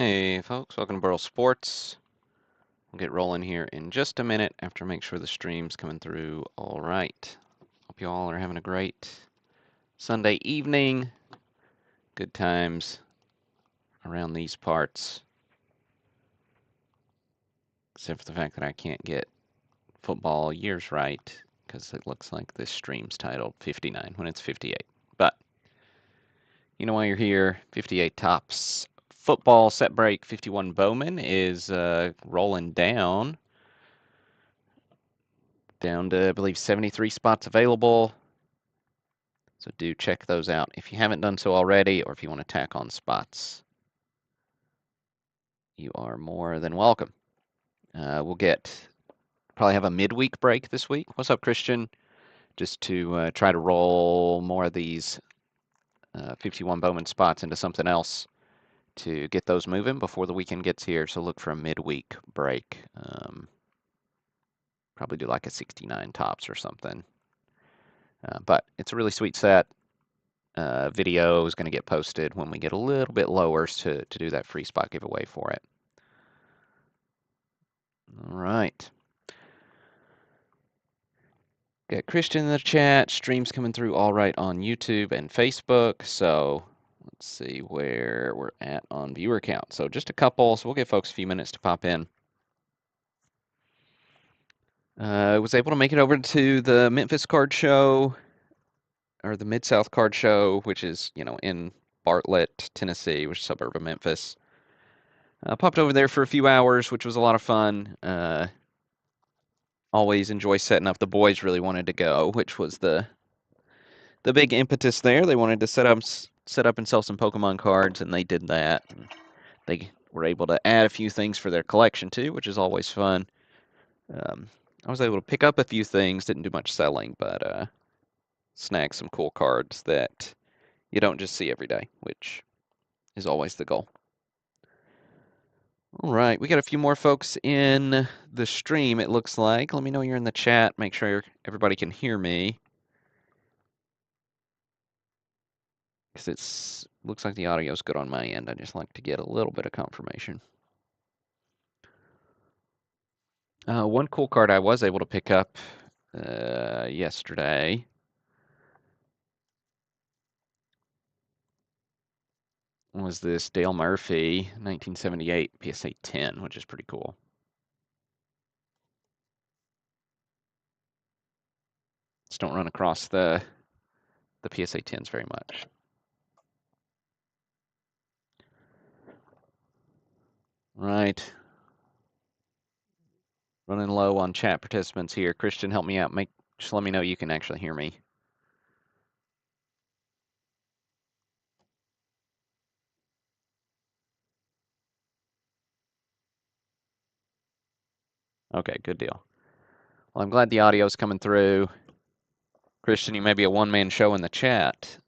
Hey folks, welcome to Burl Sports. We'll get rolling here in just a minute after I make sure the stream's coming through all right. Hope you all are having a great Sunday evening. Good times around these parts. Except for the fact that I can't get football years right because it looks like this stream's titled 59 when it's 58. But you know why you're here. 58 tops. Football set break 51 Bowman is rolling down to, I believe, 73 spots available. So do check those out if you haven't done so already, or if you want to tack on spots. You are more than welcome. We'll probably have a midweek break this week. What's up, Christian? Just to try to roll more of these 51 Bowman spots into something else to get those moving before the weekend gets here. So look for a midweek break. Probably do like a 69 tops or something. But it's a really sweet set. Video is going to get posted when we get a little bit lower to do that free spot giveaway for it. All right. Got Christian in the chat. Stream's coming through all right on YouTube and Facebook. So let's see where we're at on viewer count. So just a couple. So we'll give folks a few minutes to pop in. I was able to make it over to the Memphis card show, or the Mid-South card show, which is, in Bartlett, Tennessee, which is a suburb of Memphis. Popped over there for a few hours, which was a lot of fun. Always enjoy setting up. The boys really wanted to go, which was the big impetus there. They wanted to set up and sell some Pokemon cards, and they did that. And they were able to add a few things for their collection too, which is always fun. I was able to pick up a few things, didn't do much selling, but snag some cool cards that you don't just see every day, which is always the goal. All right, we got a few more folks in the stream, it looks like. Let me know you're in the chat. Make sure everybody can hear me. Because it looks like the audio is good on my end. I just like to get a little bit of confirmation. One cool card I was able to pick up yesterday was this Dale Murphy 1978 PSA 10, which is pretty cool. Just don't run across the PSA 10s very much. Right. Running low on chat participants here. Christian, help me out. Just let me know you can actually hear me. Okay, good deal. Well, I'm glad the audio is coming through. Christian, you may be a one-man show in the chat.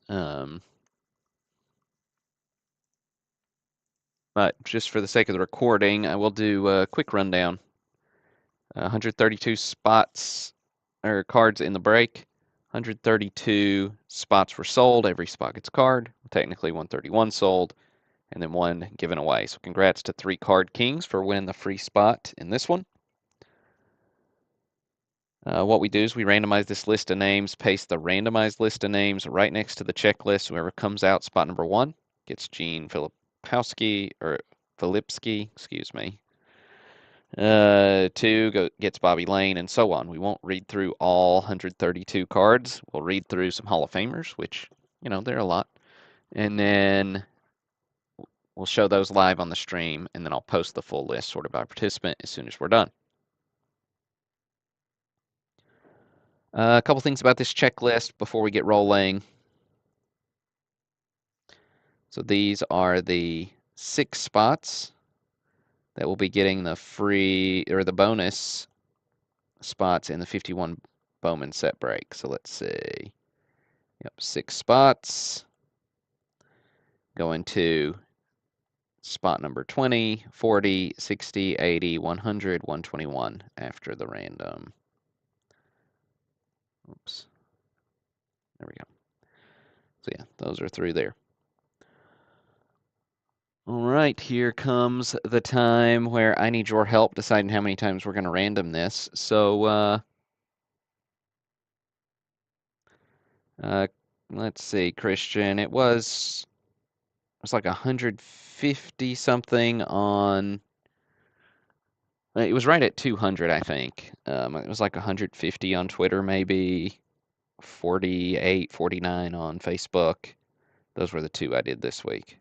But just for the sake of the recording, I will do a quick rundown. 132 spots or cards in the break. 132 spots were sold. Every spot gets a card. Technically 131 sold, and then one given away. So congrats to 3 Card Kings for winning the free spot in this one. What we do is we randomize this list of names, paste the randomized list of names right next to the checklist. Whoever comes out spot number 1 gets Gene Filipowski, or Filipski, excuse me. 2 gets Bobby Lane, and so on. We won't read through all 132 cards. We'll read through some Hall of Famers, which, there are a lot. And then we'll show those live on the stream, and then I'll post the full list sorted by participant as soon as we're done. A couple things about this checklist before we get rolling. So these are the 6 spots that will be getting the free or the bonus spots in the 51 Bowman set break. So let's see. Yep, 6 spots. Going to spot number 20, 40, 60, 80, 100, 121 after the random. Oops. There we go. So yeah, those are through there. All right, here comes the time where I need your help deciding how many times we're going to random this. So, uh, let's see, Christian. It was like 150 something on. It was right at 200, I think. It was like 150 on Twitter, maybe 48, 49 on Facebook. Those were the two I did this week.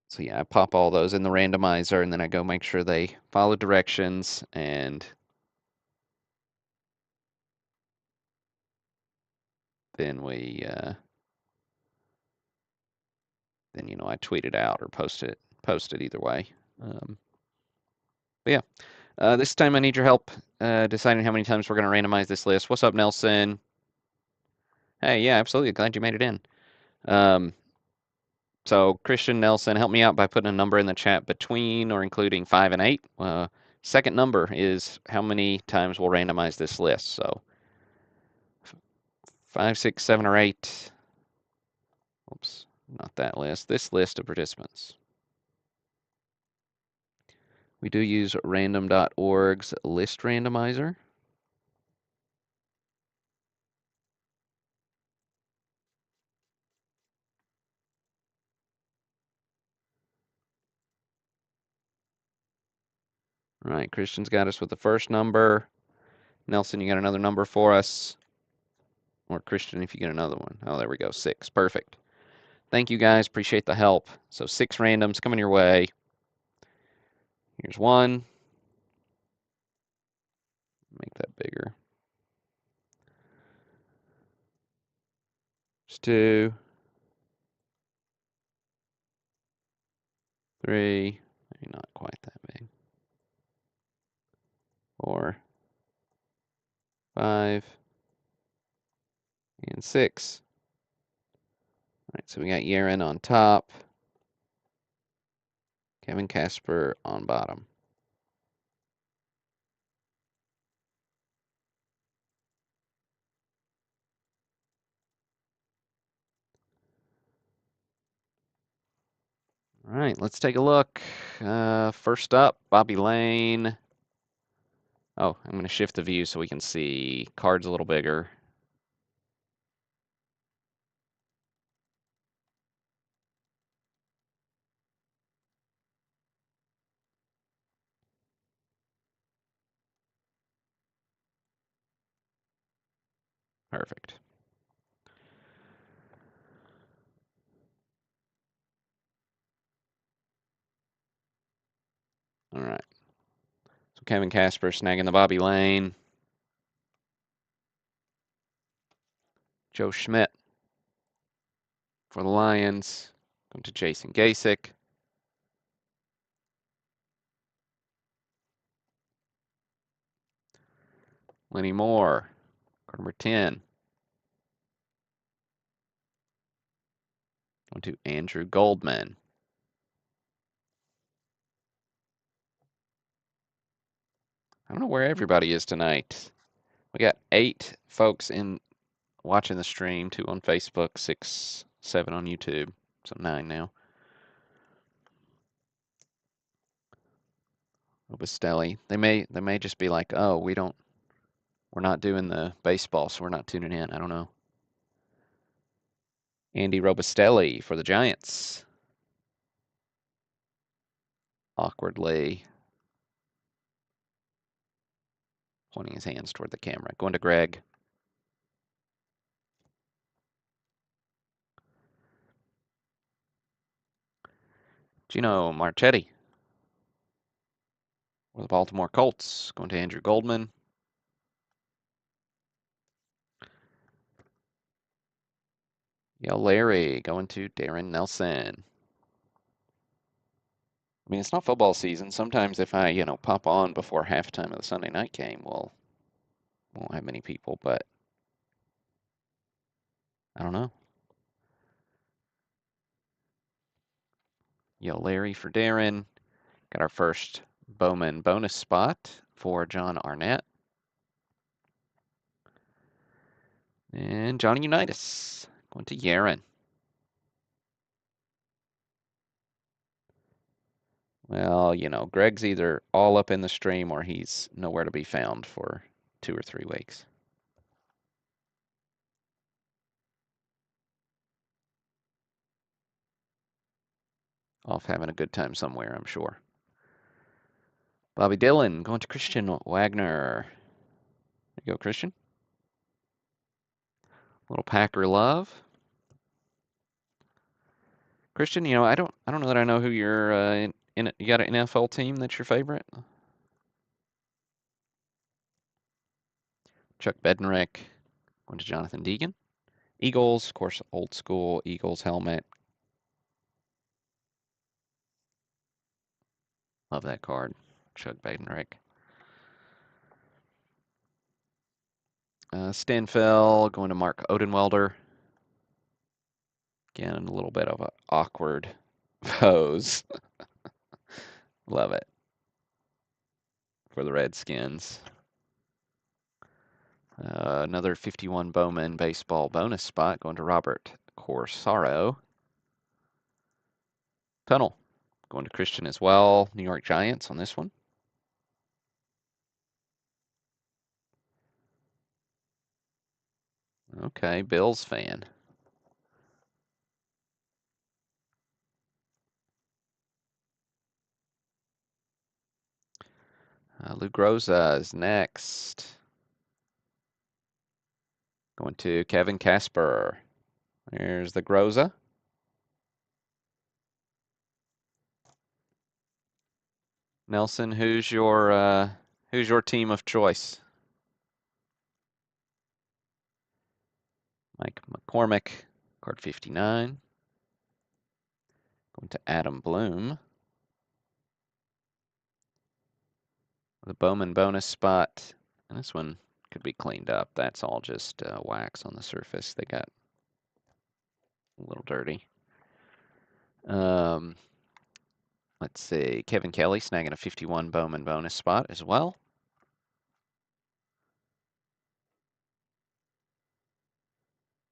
So yeah, I pop all those in the randomizer and then I go make sure they follow directions and then I tweet it out or post it either way. But yeah, this time I need your help deciding how many times we're going to randomize this list. What's up, Nelson? Hey, yeah, absolutely. Glad you made it in. Um, so Christian Nelson, help me out by putting a number in the chat between or including 5 and 8. Second number is how many times we'll randomize this list. So 5, 6, 7, or 8. Oops, not that list. This list of participants. We do use random.org's list randomizer. All right, Christian's got us with the first number. Nelson, you got another number for us? Or Christian, if you get another one. Oh, there we go, 6. Perfect. Thank you guys, appreciate the help. So 6 randoms coming your way. Here's 1. Make that bigger. There's 2. 3. Maybe not quite that big. 4. 5. And 6. All right, so we got Yaren on top. Kevin Casper on bottom. All right, let's take a look. First up, Bobby Lane. Oh, I'm going to shift the view so we can see cards a little bigger. Perfect. All right. So Kevin Casper snagging the Bobby Lane. Joe Schmidt for the Lions. Going to Jason Gasick. Lenny Moore, card number 10. Going to Andrew Goldman. I don't know where everybody is tonight. We got 8 folks in watching the stream, 2 on Facebook, 6, 7 on YouTube. So 9 now. Robustelli. They may just be like, oh, we're not doing the baseball, so we're not tuning in. I don't know. Andy Robustelli for the Giants. Awkwardly pointing his hands toward the camera. Going to Greg. Gino Marchetti for the Baltimore Colts. Going to Andrew Goldman. Yo, Larry going to Darren Nelson. I mean, it's not football season. Sometimes if I, pop on before halftime of the Sunday night game, won't have many people, but I don't know. Yo, Larry for Darren. Got our first Bowman bonus spot for John Arnett. And Johnny Unitas. Going to Yaron. Well, you know, Greg's either all up in the stream or he's nowhere to be found for 2 or 3 weeks. Off having a good time somewhere, I'm sure. Bobby Dillon going to Christian Wagner. There you go, Christian. Little Packer love. Christian, you know, I don't know that I know who your you got an NFL team that's your favorite? Chuck Bednarik going to Jonathan Deegan. Eagles, of course, old school Eagles helmet. Love that card. Chuck Bednarik. Stanfell going to Mark Odenwelder. Again, a little bit of an awkward pose. Love it. For the Redskins. Another 51 Bowman baseball bonus spot going to Robert Corsaro. Tunnel going to Christian as well. New York Giants on this one. Okay, Bills fan. Lou Groza is next. Going to Kevin Casper. There's the Groza. Nelson, who's your team of choice? Mike McCormick, card 59. Going to Adam Bloom. The Bowman bonus spot. And this one could be cleaned up. That's all just wax on the surface. They got a little dirty. Let's see. Kevin Kelly snagging a 51 Bowman bonus spot as well.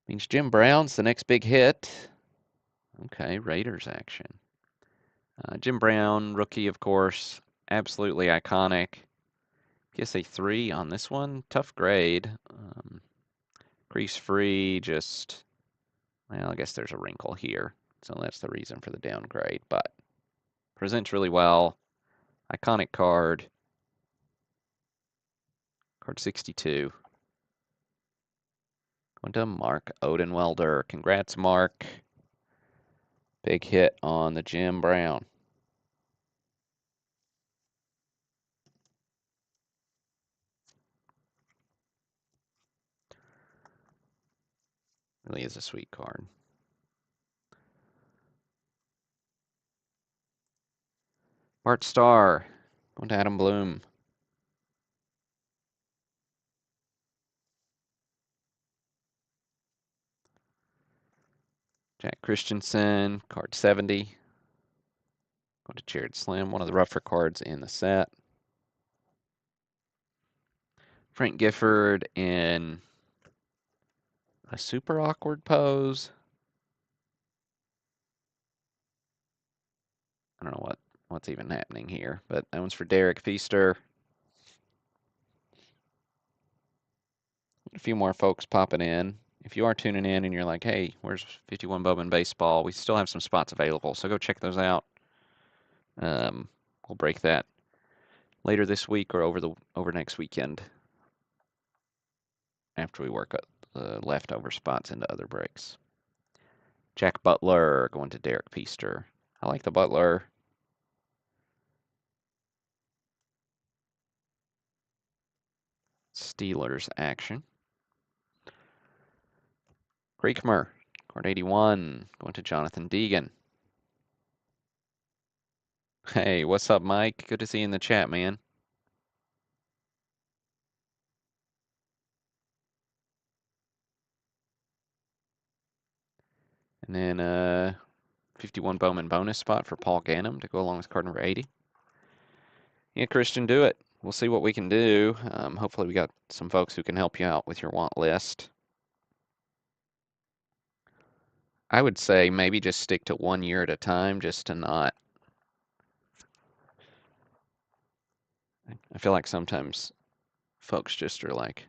Means Jim Brown's the next big hit. Okay, Raiders action. Jim Brown, rookie, of course. Absolutely iconic. PSA 3 on this one. Tough grade. Crease free, just, well, I guess there's a wrinkle here. So that's the reason for the downgrade. But presents really well. Iconic card. Card 62. Going to Mark Odenwelder. Congrats, Mark. Big hit on the Jim Brown. Really is a sweet card. Bart Starr. Going to Adam Bloom. Jack Christensen. Card 70. Going to Jared Slim. One of the rougher cards in the set. Frank Gifford in a super awkward pose. I don't know what's even happening here, but that one's for Derek Feaster. A few more folks popping in. If you are tuning in and you're like, hey, where's 51 Bowman Baseball? We still have some spots available, so go check those out. We'll break that later this week or over next weekend after we work up the leftover spots into other breaks. Jack Butler going to Derek Feaster. I like the Butler. Steelers action. Creekmer, card 81, going to Jonathan Deegan. Hey, what's up, Mike? Good to see you in the chat, man. And then 51 Bowman bonus spot for Paul Ganem to go along with card number 80. Yeah, Christian, do it. We'll see what we can do. Hopefully we got some folks who can help you out with your want list. I would say maybe just stick to 1 year at a time, just to not. I feel like sometimes folks just are like,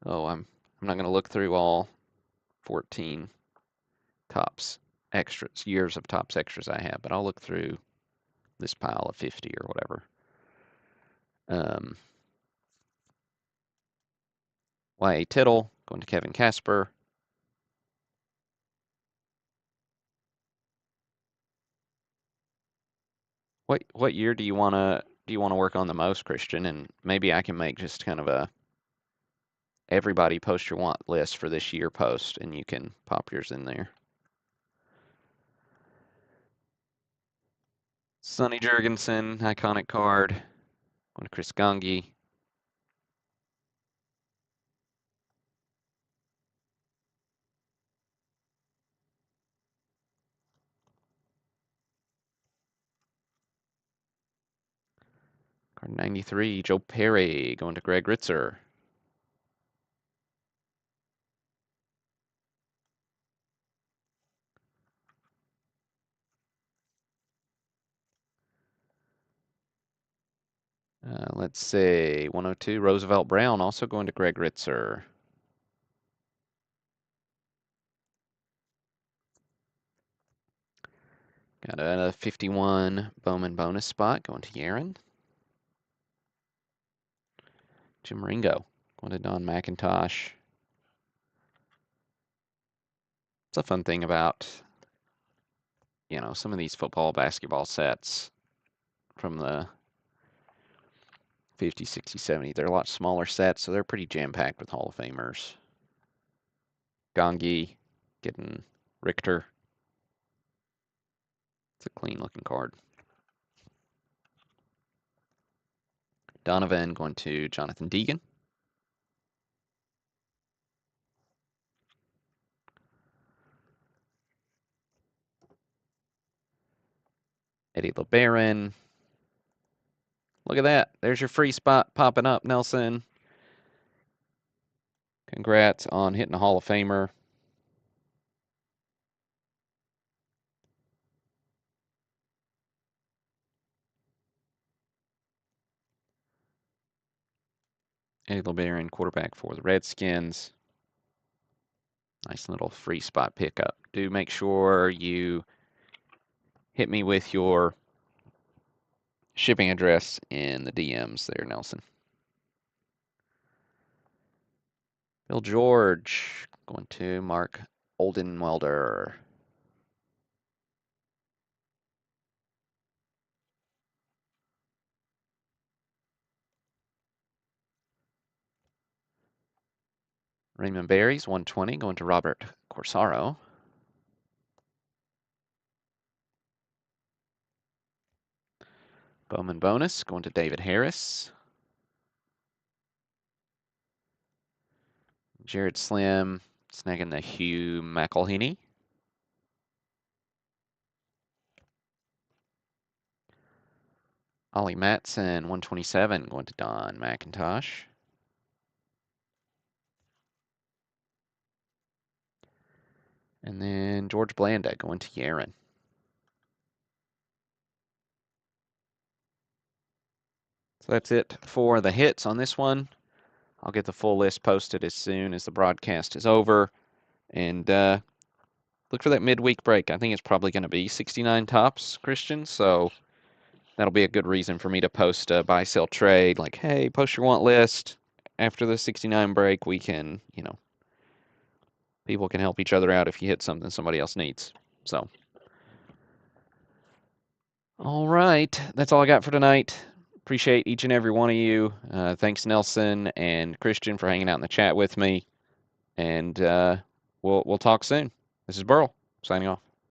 oh, I'm not going to look through all 14 tops extras, years of tops extras I have, but I'll look through this pile of 50 or whatever. Y.A. Tittle, going to Kevin Casper. What year do you wanna work on the most, Christian? And maybe I can make just kind of a everybody post your want list for this year post, and you can pop yours in there. Sonny Jurgensen, iconic card. Going to Chris Gangi. Card 93, Joe Perry, going to Greg Ritzer. Let's see, 102, Roosevelt Brown, also going to Greg Ritzer. Got a 51 Bowman bonus spot going to Yaron. Jim Ringo going to Don McIntosh. It's a fun thing about, some of these football, basketball sets from the 50, 60, 70. They're a lot smaller sets, so they're pretty jam-packed with Hall of Famers. Gangi getting Richter. It's a clean-looking card. Donovan going to Jonathan Deegan. Eddie LeBaron. Look at that. There's your free spot popping up, Nelson. Congrats on hitting a Hall of Famer. Eddie LeBaron, quarterback for the Redskins. Nice little free spot pickup. Do make sure you hit me with your shipping address in the DMs there, Nelson. Bill George going to Mark Oldenwelder. Raymond Berries, 120, going to Robert Corsaro. Bowman bonus, going to David Harris. Jared Slim, snagging the Hugh McElhinney. Ollie Matson, 127, going to Don McIntosh. And then George Blanda going to Yaron. So that's it for the hits on this one. I'll get the full list posted as soon as the broadcast is over. And look for that midweek break. I think it's probably going to be 69 tops, Christian. So that'll be a good reason for me to post a buy, sell, trade. Like, hey, post your want list. After the 69 break, we can, people can help each other out if you hit something somebody else needs. So, all right. That's all I got for tonight. Appreciate each and every one of you. Thanks, Nelson and Christian, for hanging out in the chat with me. And we'll talk soon. This is Burl, signing off.